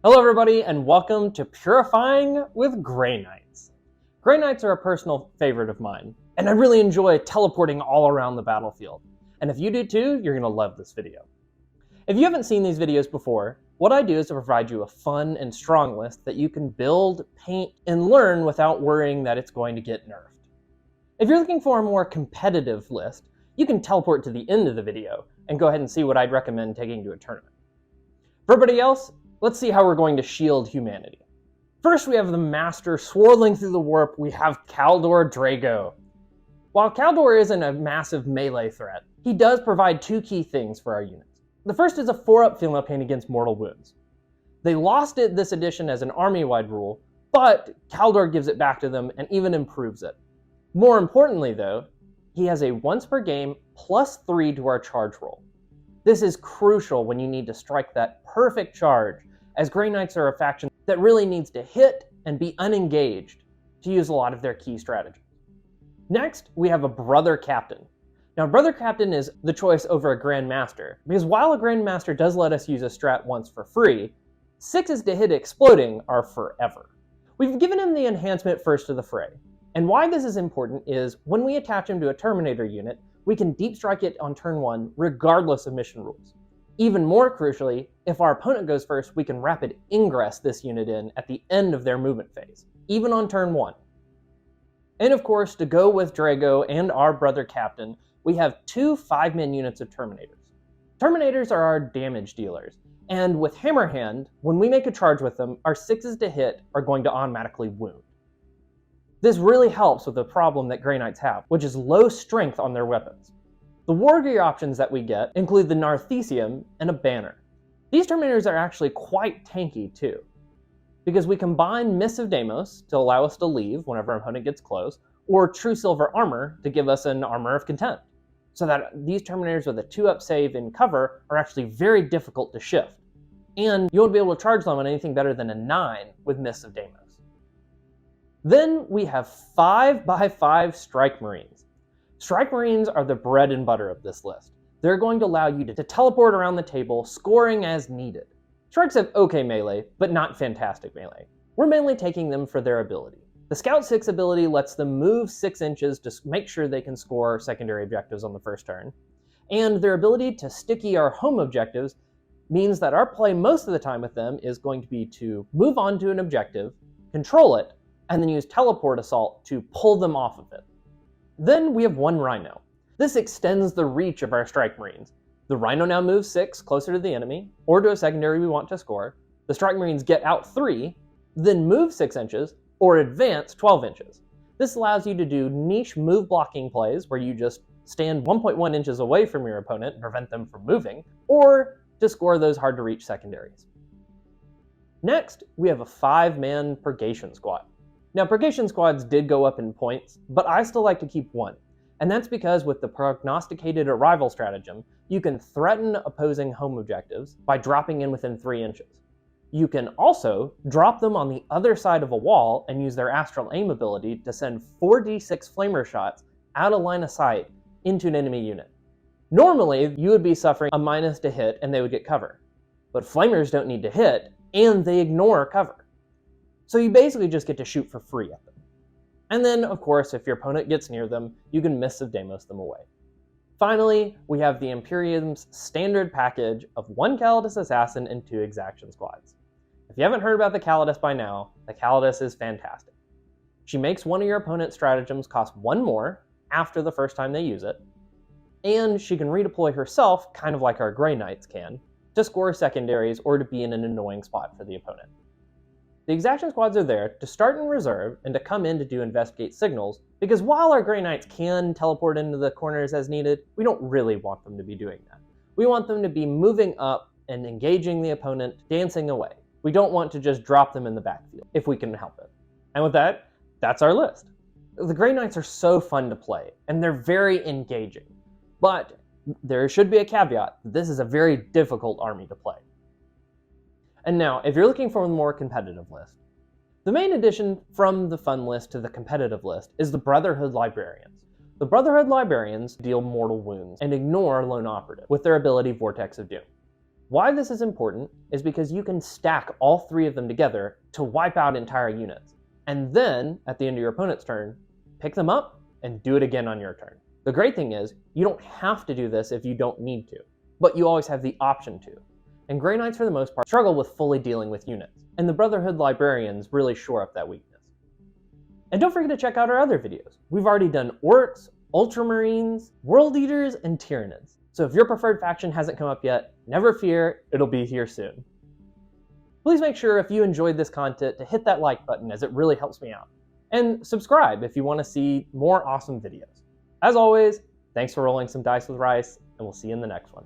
Hello everybody and welcome to Purifying with Grey Knights. Grey Knights are a personal favorite of mine, and I really enjoy teleporting all around the battlefield. And if you do too, you're going to love this video. If you haven't seen these videos before, what I do is to provide you a fun and strong list that you can build, paint, and learn without worrying that it's going to get nerfed. If you're looking for a more competitive list, you can teleport to the end of the video and go ahead and see what I'd recommend taking to a tournament. For everybody else, let's see how we're going to shield humanity. First, we have the Master swirling through the warp. We have Kaldor Draigo. While Kaldor isn't a massive melee threat, he does provide two key things for our units. The first is a 4-up Feel No Pain against mortal wounds. They lost it this edition as an army-wide rule, but Kaldor gives it back to them and even improves it. More importantly though, he has a once per game +3 to our charge roll. This is crucial when you need to strike that perfect charge, as Grey Knights are a faction that really needs to hit and be unengaged to use a lot of their key strategies. Next, we have a Brother Captain. Now, Brother Captain is the choice over a Grandmaster, because while a Grandmaster does let us use a strat once for free, 6s to hit exploding are forever. We've given him the enhancement First to the Fray, and why this is important is when we attach him to a Terminator unit, we can deep strike it on turn 1 regardless of mission rules. Even more crucially, if our opponent goes first, we can rapid ingress this unit in at the end of their movement phase, even on turn 1. And of course, to go with Draigo and our Brother Captain, we have 2 5-man units of Terminators. Terminators are our damage dealers, and with Hammerhand, when we make a charge with them, our 6s to hit are going to automatically wound. This really helps with the problem that Grey Knights have, which is low strength on their weapons. The war gear options that we get include the Narthecium and a banner. These Terminators are actually quite tanky too, because we combine Mists of Deimos to allow us to leave whenever our opponent gets close, or True Silver Armor to give us an Armor of Contempt, so that these Terminators with a 2-up save in cover are actually very difficult to shift, and you won't be able to charge them on anything better than a 9 with Mists of Deimos. Then we have 5x5 Strike Marines. Strike Marines are the bread and butter of this list. They're going to allow you to teleport around the table, scoring as needed. Strikes have okay melee, but not fantastic melee. We're mainly taking them for their ability. The Scout 6 ability lets them move 6 inches to make sure they can score secondary objectives on the first turn, and their ability to sticky our home objectives means that our play most of the time with them is going to be to move on to an objective, control it, and then use Teleport Assault to pull them off of it. Then we have one Rhino. This extends the reach of our Strike Marines. The Rhino now moves 6 closer to the enemy, or to a secondary we want to score. The Strike Marines get out 3, then move 6 inches, or advance 12 inches. This allows you to do niche move blocking plays where you just stand 1.1 inches away from your opponent and prevent them from moving, or to score those hard to reach secondaries. Next, we have a 5-man Purgation Squad. Now, Purgation Squads did go up in points, but I still like to keep 1. And that's because with the Prognosticated Arrival stratagem, you can threaten opposing home objectives by dropping in within 3 inches. You can also drop them on the other side of a wall and use their Astral Aim ability to send 4d6 Flamer shots out of line of sight into an enemy unit. Normally, you would be suffering a minus to hit and they would get cover. But Flamers don't need to hit, and they ignore cover. So you basically just get to shoot for free at them. And then, of course, if your opponent gets near them, you can Mists of Deimos them away. Finally, we have the Imperium's standard package of 1 Callidus Assassin and 2 Exaction squads. If you haven't heard about the Callidus by now, the Callidus is fantastic. She makes one of your opponent's stratagems cost 1 more after the first time they use it, and she can redeploy herself, kind of like our Grey Knights can, to score secondaries or to be in an annoying spot for the opponent. The Exaction squads are there to start in reserve and to come in to do investigate signals, because while our Grey Knights can teleport into the corners as needed, we don't really want them to be doing that. We want them to be moving up and engaging the opponent, dancing away. We don't want to just drop them in the backfield, if we can help it. And with that, that's our list. The Grey Knights are so fun to play, and they're very engaging. But there should be a caveat that this is a very difficult army to play. And now, if you're looking for a more competitive list, the main addition from the fun list to the competitive list is the Brotherhood Librarians. The Brotherhood Librarians deal mortal wounds and ignore Lone Operative with their ability Vortex of Doom. Why this is important is because you can stack all 3 of them together to wipe out entire units, and then, at the end of your opponent's turn, pick them up and do it again on your turn. The great thing is, you don't have to do this if you don't need to, but you always have the option to. And Grey Knights, for the most part, struggle with fully dealing with units, and the Brotherhood Librarians really shore up that weakness. And don't forget to check out our other videos. We've already done Orcs, Ultramarines, World Eaters, and Tyranids. So if your preferred faction hasn't come up yet, never fear, it'll be here soon. Please make sure if you enjoyed this content to hit that like button, as it really helps me out. And subscribe if you want to see more awesome videos. As always, thanks for rolling some dice with Rice, and we'll see you in the next one.